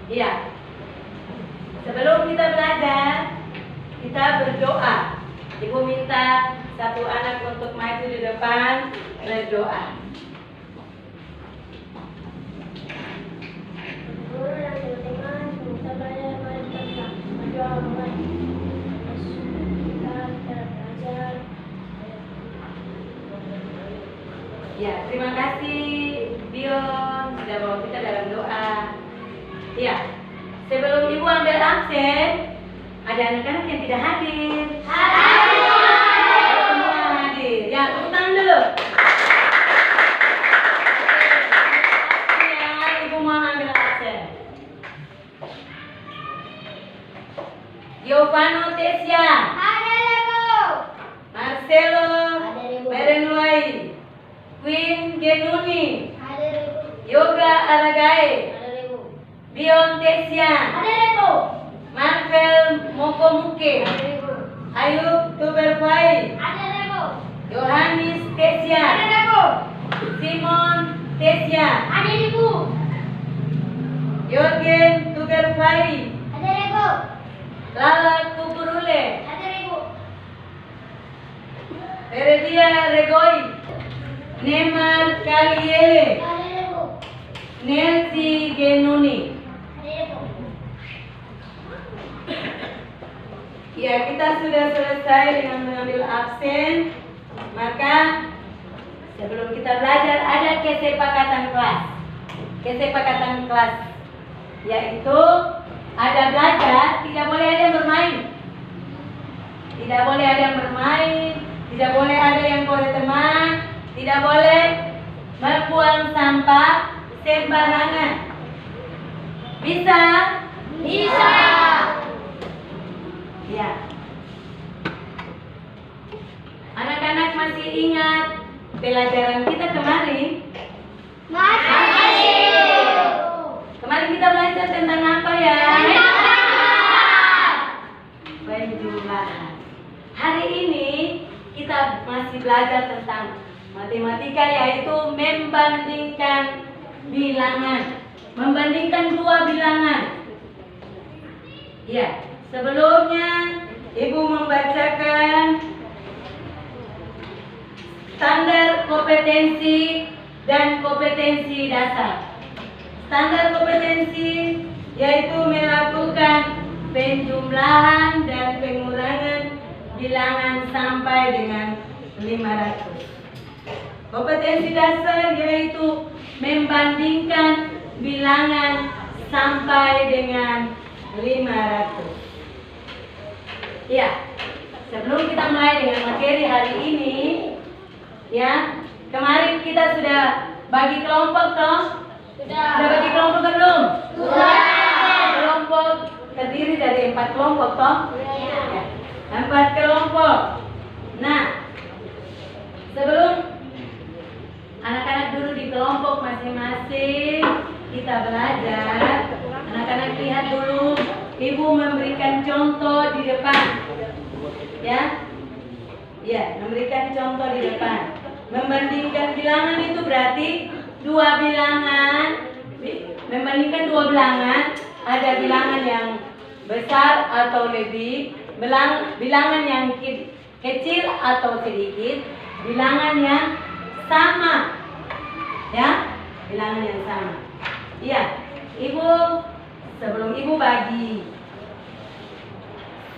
Iya. Sebelum kita belajar, kita berdoa. Ibu minta satu anak untuk maju di depan berdoa. Ya, terima kasih Bion sudah bawa kita dalam doa. Ya, sebelum Ibu ambil absen, ada anak-anak yang tidak hadir. Semua hadir. Ya, tepuk tangan dulu. Ya, Ibu mau ambil absen. Giovanni Tesia, Marcelo Berenwai, Queen Genuni, Yoga Alagae, Bion Tesia, Marvel Mokomuke, Ayub Tuberfai, Yohanis Tesia, Simon Tesia, Yorgen Tuberfai, Lala Kuburule, Heredia Regoi, Neymar Kaliele, Nancy Genuni. Ya, kita sudah selesai dengan mengambil absen. Maka sebelum kita belajar ada kesepakatan kelas. Kesepakatan kelas yaitu ada belajar, tidak boleh ada yang bermain. Tidak boleh ada yang bermain, tidak boleh ada yang boleh teman, tidak boleh membuang sampah sembarangan. Bisa? Bisa. Ya. Anak-anak masih ingat pelajaran kita kemarin? Masih. Kemarin kita belajar tentang apa ya? Penjumlahan. Hari ini kita masih belajar tentang matematika, yaitu membandingkan bilangan. Membandingkan dua bilangan. Ya, sebelumnya Ibu membacakan standar kompetensi dan kompetensi dasar. Standar kompetensi yaitu melakukan penjumlahan dan pengurangan bilangan sampai dengan 500. Kompetensi dasar yaitu membandingkan bilangan sampai dengan 500. Ya, sebelum kita mulai dengan materi hari ini, ya, kemarin kita sudah bagi kelompok toh? Sudah bagi kelompok belum? Sudah. Kelompok terdiri dari 4 kelompok toh? Ya. 4 kelompok. Nah, sebelum anak-anak dulu di kelompok masing-masing kita belajar, anak-anak lihat dulu, Ibu memberikan contoh di depan. Ya. Ya, memberikan contoh di depan. Membandingkan bilangan itu berarti dua bilangan. Membandingkan dua bilangan, ada bilangan yang besar atau lebih, bilangan yang kecil atau sedikit, bilangan yang sama. Ya, bilangan yang sama. Iya, Ibu, sebelum Ibu bagi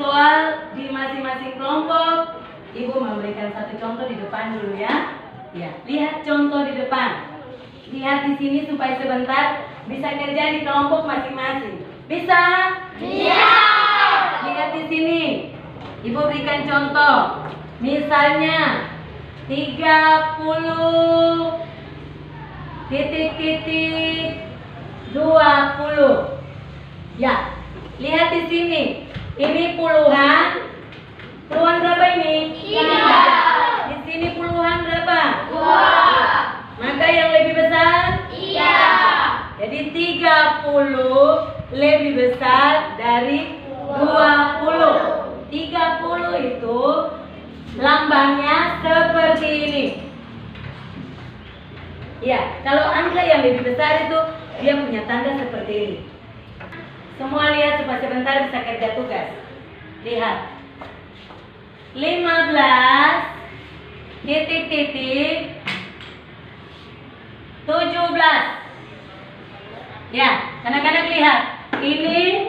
soal di masing-masing kelompok, Ibu memberikan satu contoh di depan dulu ya. Ya, lihat contoh di depan. Lihat di sini supaya sebentar bisa kerja di kelompok masing-masing. Bisa? Bisa. Lihat di sini. Ibu berikan contoh. Misalnya 30 titik 20. Ya, lihat di sini. Ini puluhan. Puluhan berapa ini? 3. Di sini puluhan berapa? 2. Maka yang lebih besar? 3. Jadi 30 lebih besar dari 20. 30 itu lambangnya seperti ini. Ya, kalau angka yang lebih besar itu dia punya tanda seperti ini. Semua lihat supaya sebentar bisa kerja tugas. Lihat. 15 titik 17. Ya, anak-anak lihat. Ini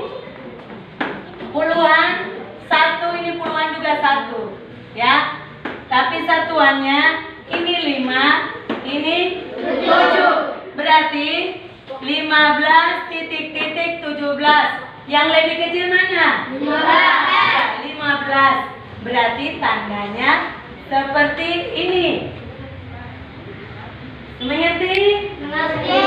puluhan, satu ini puluhan juga satu. Ya. Tapi satuannya ini 5, ini 7. Berarti 15 titik 17. Yang lebih kecil mana? 15. Berarti tandanya seperti ini. Mengerti? Mengerti.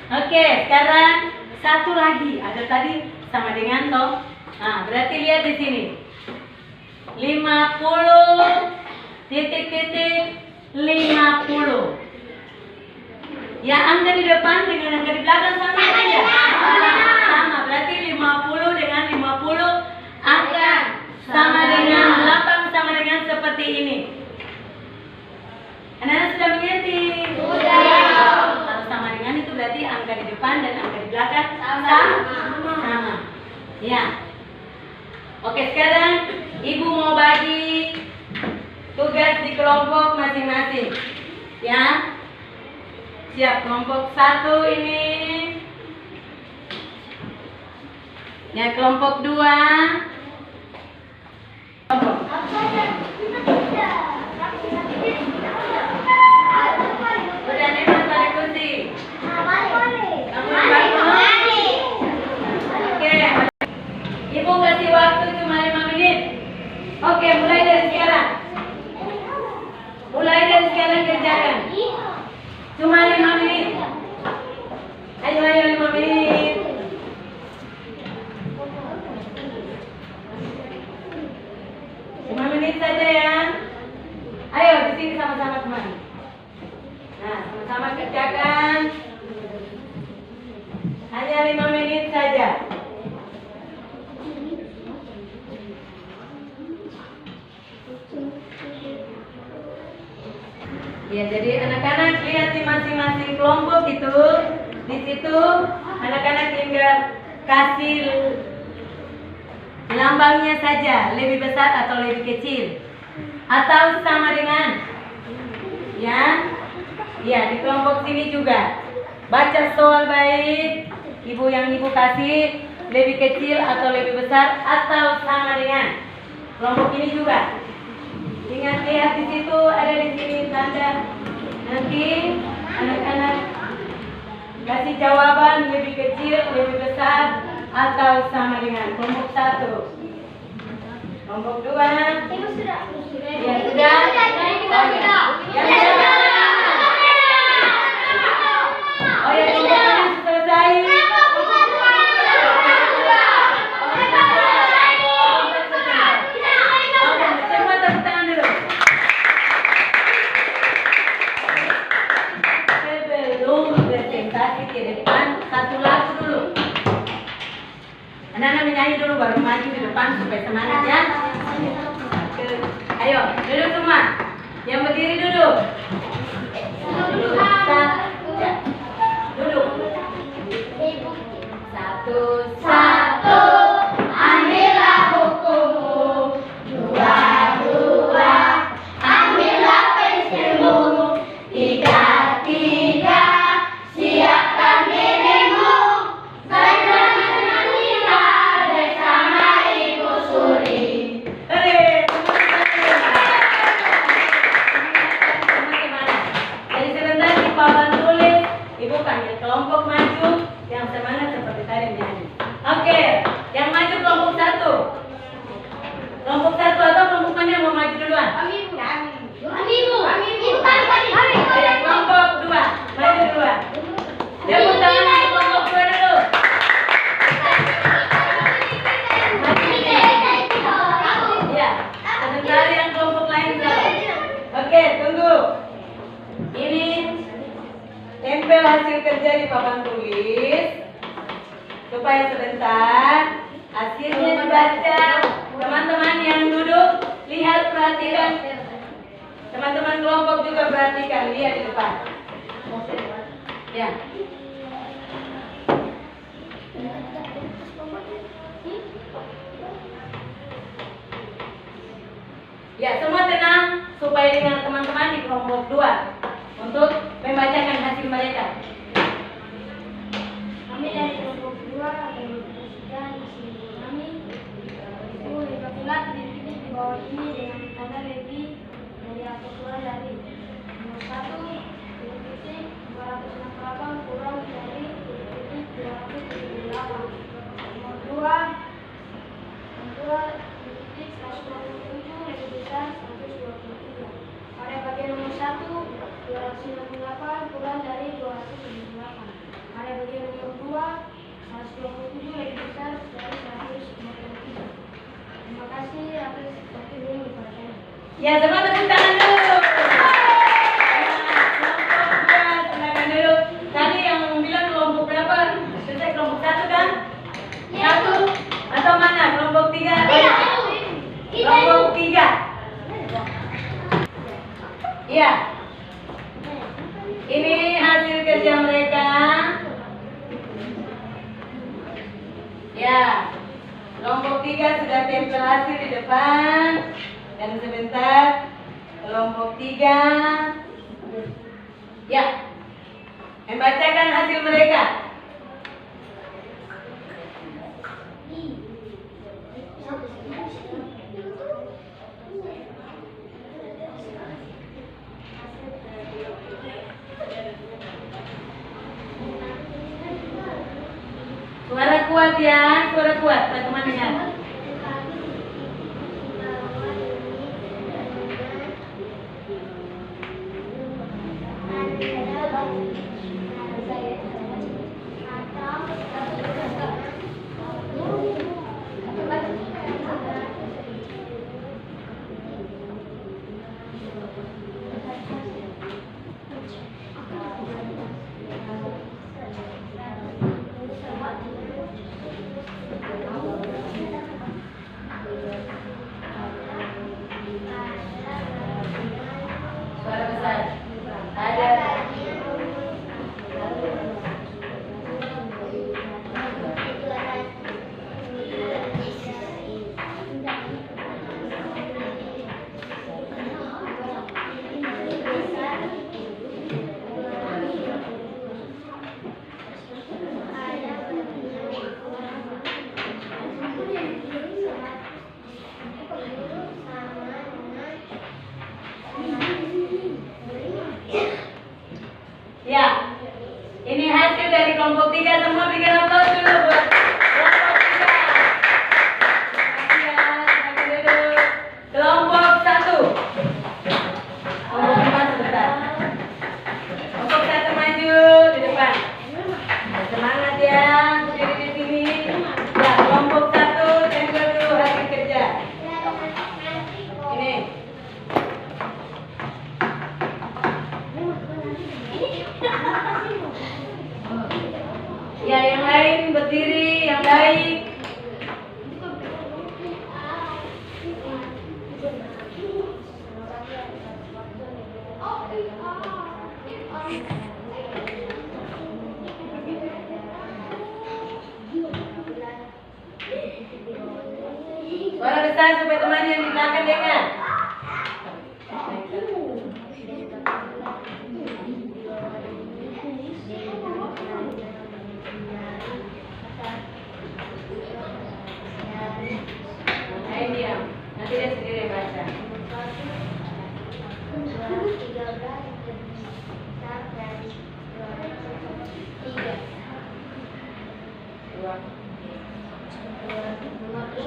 Oke, sekarang satu lagi. Ada tadi sama dengan toh. Nah, berarti lihat di sini. 50 titik 50. Ya, angka di depan dengan angka di belakang sama saja. Sama, berarti 50 dengan 50 angka sama dengan 8 sama dengan seperti ini. Anak-anak sudah mengerti? Kalau sama dengan itu berarti angka di depan dan angka di belakang sama. Ya. Oke, sekarang ibu mau bagi tugas di kelompok masing-masing. Ya. Siap, kelompok 1 ini. Ya, kelompok 2. Udah nih, pada kursi. Kamu bangun. Oke. Ibu kasih waktu cuma 5 menit. Oke, mulai dari sekarang. Mulai dari sekarang kerjakan. Cuma 5 menit. Ayo 5 menit. Saja ya. Ayo di sini sama-sama teman. Nah, sama-sama kerjakan. Hanya 5 menit saja. Ya, jadi anak-anak lihat di masing-masing kelompok itu. Di situ anak-anak tinggal kasih lambangnya saja, lebih besar atau lebih kecil, atau sama dengan, ya, di kelompok sini juga baca soal baik. Ibu yang ibu kasih lebih kecil atau lebih besar atau sama dengan kelompok ini juga. Ingat, lihat di situ ada di sini tanda. Nanti anak-anak kasih jawaban lebih kecil, lebih besar atau sama dengan kelompok 1. Kelompok 2. Ibu sudah. Ya sudah. Oh ya, kelompok selesai. Semua tepuk tangan dulu. Sebelum presentasi ke depan, satu lagu dulu. Anak-anak menyanyi dulu baru maju di depan supaya semangat ya. Ayo, duduk semua. Yang berdiri duduk. Duduk. Ya. Duduk. Satu. Ambillah bukumu. Dua. Ambillah pensilmu. Tiga. Siapkan dirimu. Kelompok maju yang semangat seperti tadi menyanyi. Oke, yang maju kelompok 1. Kelompok 1 atau kelompok mana yang mau maju duluan? Ibu. Ya, kelompok 2, maju duluan. Tepuk tangan untuk kelompok 2 dulu. Ya, sebentar yang kelompok lain salah. Oke, tunggu. Ini tempel hasil kerja di papan tulis supaya sebentar hasilnya dibaca. Teman-teman yang duduk lihat, perhatikan. Teman-teman kelompok juga perhatikan, lihat di depan. Ya. Ya, semua tenang supaya dengan teman-teman di kelompok 2 untuk membacakan hasil mereka. Kami dari kelompok 2 akan mempresentasikan hasil kami. Itu rekapitulasi titik-titik di bawah ini dengan tanda lebih dari atau kurang dari nomor 1 titik-titik 268 kurang dari titik-titik 278. Nomor 2 titik 127 lebih besar 123. Pada bagian nomor 1 268 kurang dari 278. Pada bagian nomor 2, 127 lebih besar dari 153. Terima kasih atas waktu ini dipercaya. Ya, semua tepuk tangan dulu. Kelompok 2, silakan dulu. Tadi yang bilang kelompok berapa? Selesai kelompok 1 kan? 1 atau mana? Kelompok 3? Kelompok 3. Iya. Ini hasil kerja mereka. Ya. Kelompok 3 sudah tempel hasil di depan. Dan sebentar kelompok 3 ya membacakan hasil mereka. Suara kuat ya, suara kuat teman-temannya. Suara besar. Ada. Ya, ini hasil dari kelompok 3. Semua berikan aplaus dulu buat kelompok 3. Makasih ya, silakan duduk. Kelompok 1. Kelompok 4 sebentar. Kelompok 1 maju di depan. Semangat ya, berdiri di sini. Ya, kelompok 1 tempel dulu hasil kerja. Ini. Ya, yang lain berdiri, yang baik. Suara besar supaya teman yang di belakang dengar. Ayo diam, nanti dia sendiri yang baca. Dua. Nomor 2,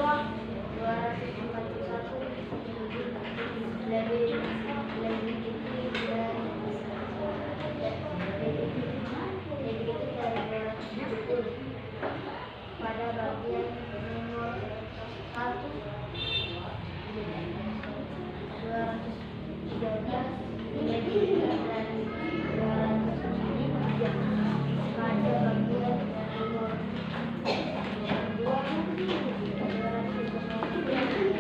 241 lebih tinggi dari pada bagian nomor 1 213 lebih dari 203 pada bagian nomor 2 239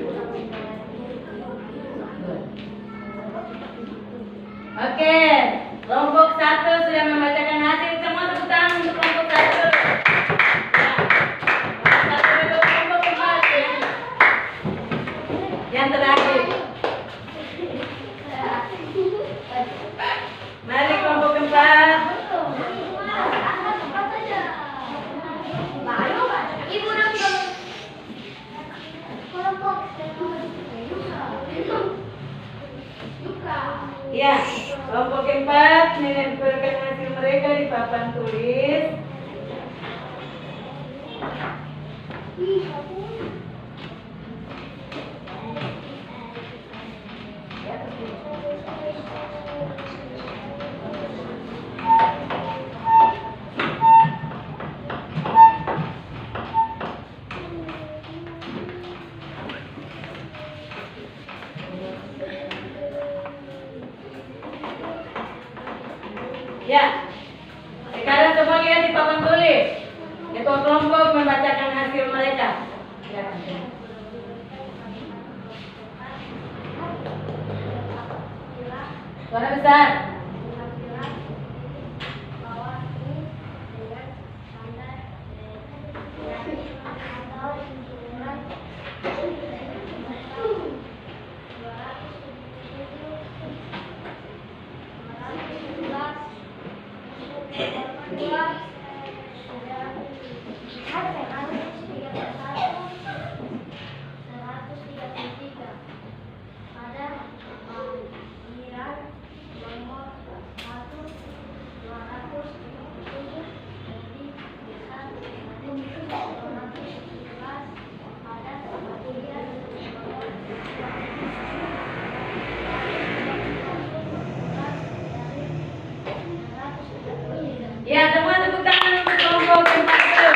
papan tulis. Ya, sekarang semua lihat di papan tulis. Ketua kelompok membacakan hasil mereka. Suara besar. Ya, semua tepuk tangan untuk kelompok yang satu.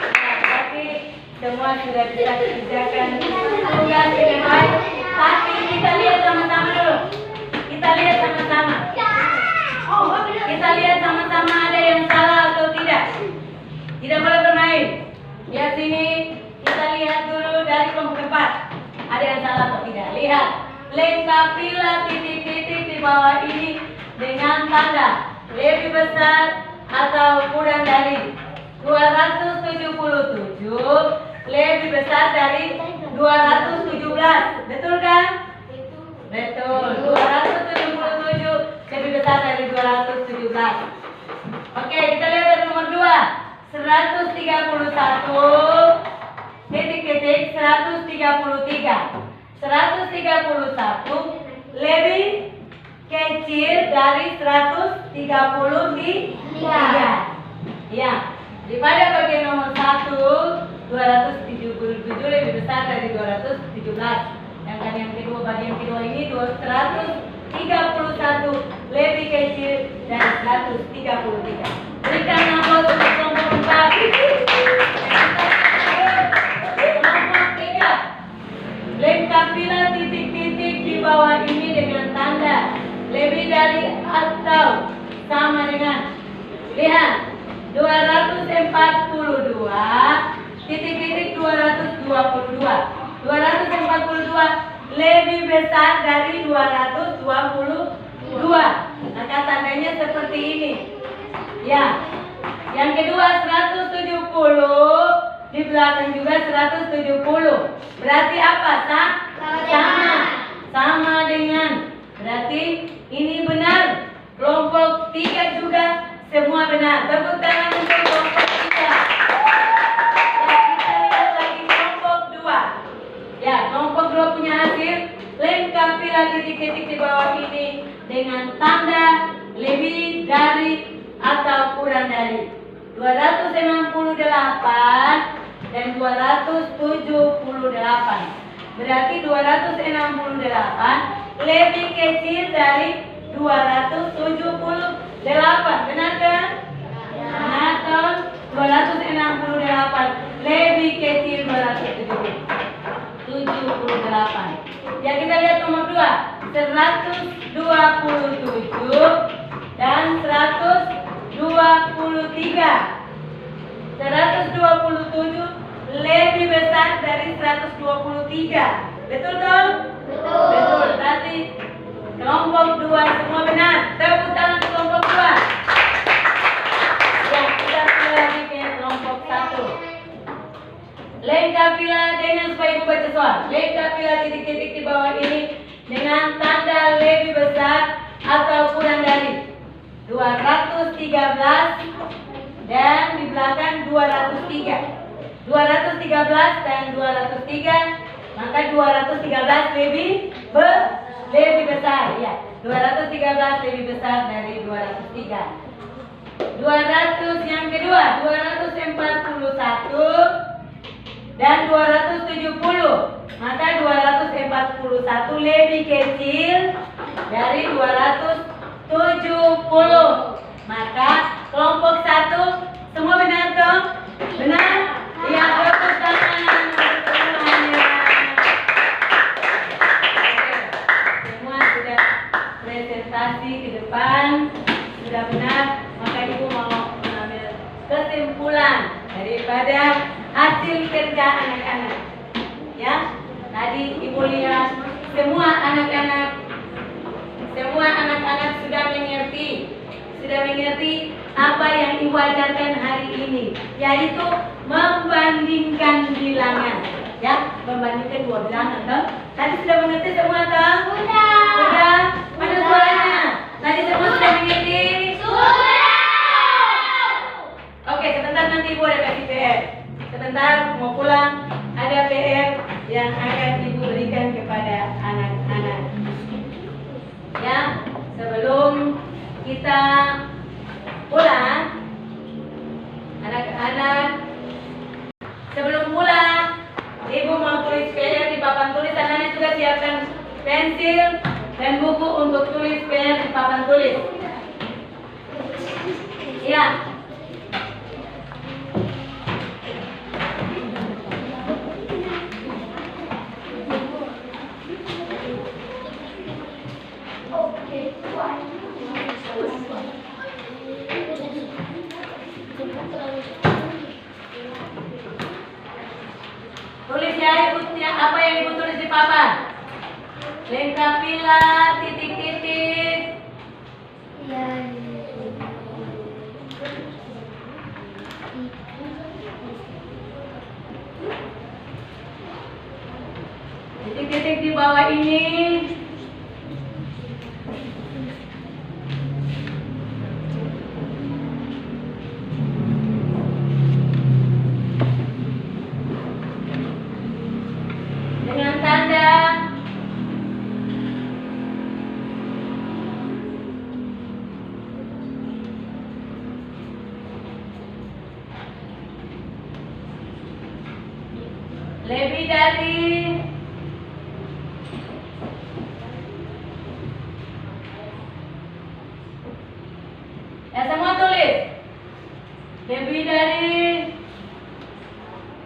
Berarti semua sudah bisa dikerjakan tugas dengan baik. Tapi kita lihat sama-sama dulu. Kita lihat sama-sama. Kita lihat sama-sama ada yang salah atau tidak. Tidak boleh bermain. Lihat sini. Kita lihat dulu dari kelompok 4. Ada yang salah atau tidak. Lihat. Lengkapilah titik-titik di bawah ini dengan tanda lebih besar atau kurang dari 277, lebih besar dari 217. Betul kan? Betul. 277 lebih besar dari 217. Oke, kita lihat dari nomor 2. 131 titik-titik 133. 131 lebih kecil dari 133. Ya, daripada bagian nomor 1, 277 lebih besar dari 217. Sedangkan yang kedua, bagian kedua ini 131 lebih kecil dari 133. Berikan aplaus untuk kelompok 4. Kelompok 3. Lengkapilah titik-titik di bawah ini dengan tanda lebih dari atau sama dengan, lihat, 242 titik-titik 222. 242 lebih besar dari 222. Maka tandanya seperti ini. Ya. Yang kedua 170. Di belakang juga 170. Berarti apa? Sama dengan. Berarti ini benar. Kelompok 3 juga semua benar. Tepuk tangan untuk kelompok 3. Ya, kita lihat lagi kelompok 2. Ya, kelompok 2 punya hasil. Lengkapilah titik-titik di bawah ini dengan tanda lebih dari atau kurang dari 268 dan 278. Berarti 268 lebih kecil dari 278. Benar kan? Benar kan? 268 lebih kecil 278. Ya, kita lihat nomor 2. 127 dan 123. 127 lebih besar dari 123. Betul dong? Betul. Berarti kelompok 2 semua benar. Tepuk tangan kelompok 2. Ya, kita lagi ke kelompok 1. Lengkapilah dengan, supaya ibu baca soal. Lengkapilah titik-titik di bawah ini dengan tanda lebih besar atau kurang dari 213 dan di belakang 203. 213 dan 203, maka 213 lebih besar ya. 213 lebih besar dari 203. 200 yang kedua, 241 dan 270. Maka 241 lebih kecil dari 270. Maka kelompok 1 semua benar dong? Benar? Iya, tepuk tangan semuanya. Semua sudah presentasi ke depan, sudah benar. Maka ibu mau mengambil kesimpulan daripada hasil kerja anak-anak. Ya, tadi ibu lihat semua anak-anak sudah mengerti apa yang ibu ajarkan hari ini, yaitu membandingkan bilangan. Ya, membandingkan dua bilangan, toh? Tadi sudah mengerti semua, toh? Sudah. Mana suaranya? Tadi semua sudah mengerti? Oke, sebentar nanti ibu ada kasih PR. Sebentar mau pulang, ada PR yang akan ibu berikan kepada anak-anak. Ya, sebelum kita pulang, anak-anak, sebelum pulang, ibu mau tulis PR di papan tulis. Anak-anak juga siapkan pensil dan buku untuk tulis PR di papan tulis. Ya. Tulis ya ibu, apa yang ibu tulis di papan. Lengkapilah titik-titik. Titik-titik di bawah ini. Dengan tanda lebih dari ya, semua tulis lebih dari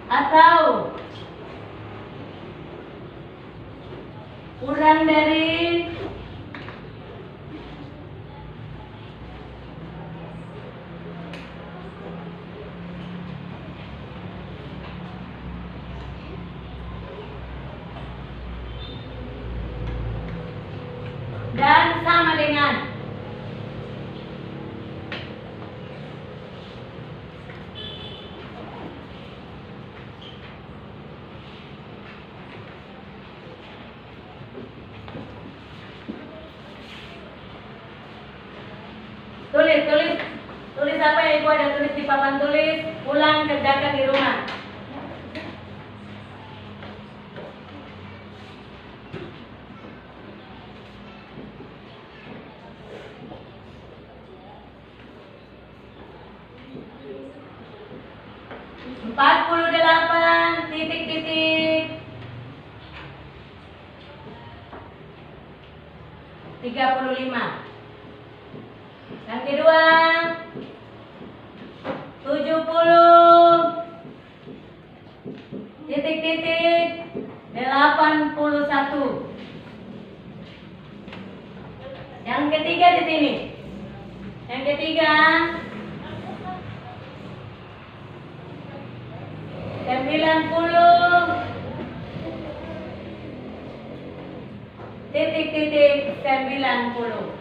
atau kurang dari dan sama dengan. Tulis apa yang ibu ada tulis di papan tulis, pulang kerjakan di rumah. Titik-titik 35. Yang kedua 70 titik-titik 81. Yang ketiga di sini. Yang ketiga 90 titik-titik 90.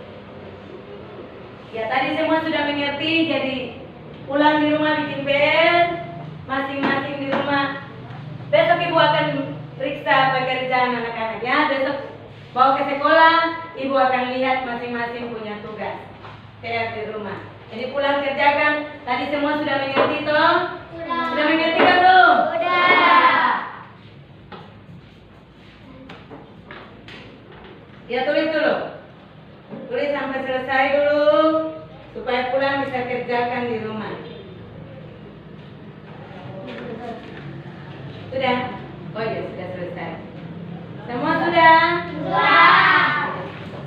Ya, tadi semua sudah mengerti, jadi pulang di rumah bikin PR masing-masing di rumah. Besok ibu akan periksa pekerjaan anak-anak ya. Besok bawa ke sekolah, ibu akan lihat masing-masing punya tugas PR di rumah. Jadi pulang kerjakan. Tadi semua sudah mengerti toh? Sudah mengerti kan belum? Ya, tulis dulu. Tulis sampai selesai dulu supaya pulang bisa kerjakan di rumah. Sudah? Oh iya, sudah selesai. Semua sudah?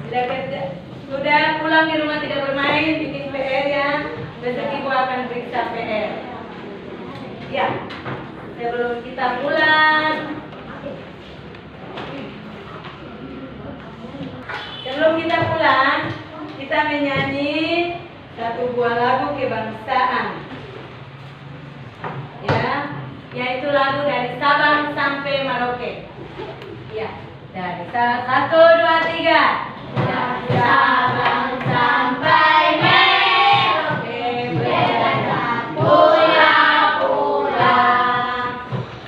Sudah kerja? Sudah pulang di rumah tidak bermain, bikin PR ya. Besok ibu akan periksa PR. Ya, sebelum kita pulang, kita menyanyi satu buah lagu kebangsaan. Ya, yaitu lagu dari Sabang sampai Merauke. Ya, dari 1, 2, 3. Dari Sabang sampai Merauke berangkat pulang.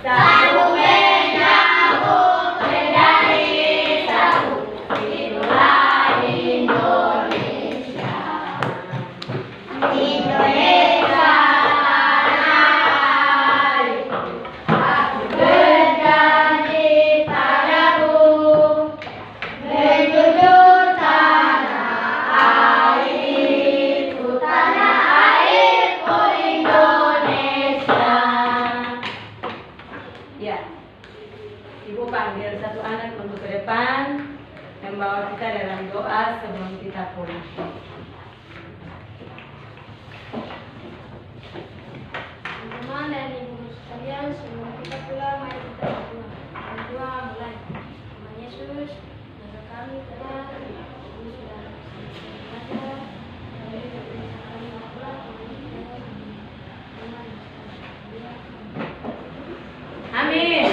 Satu menyambut dari satu itulah Indonesia. Indonesia aku berjanji padamu menjunjung tanah airku Indonesia. Ya, ibu panggil satu anak untuk ke depan membawa kita dalam doa sebelum kita pulang. Teman-teman dan ibu sekalian, sebelum kita pulang, mari kita berdoa. Berdoa mulai. Tuhan Yesus, jaga kami Tuhan. Kami sudah belajar. Kami bisa kami pulang. Amin.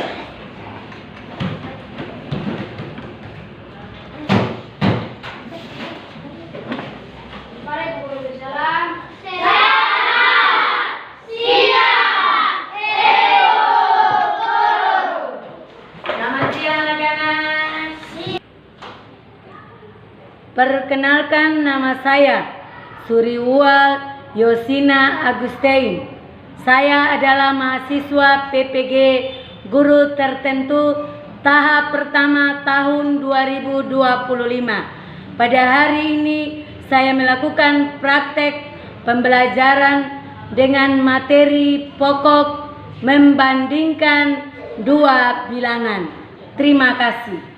Mari guru bersalam. Selamat siang anak-anak. Perkenalkan, nama saya Suriwal Yosina Agustein. Saya adalah mahasiswa PPG Guru Tertentu tahap pertama tahun 2025. Pada hari ini saya melakukan praktek pembelajaran dengan materi pokok membandingkan dua bilangan. Terima kasih.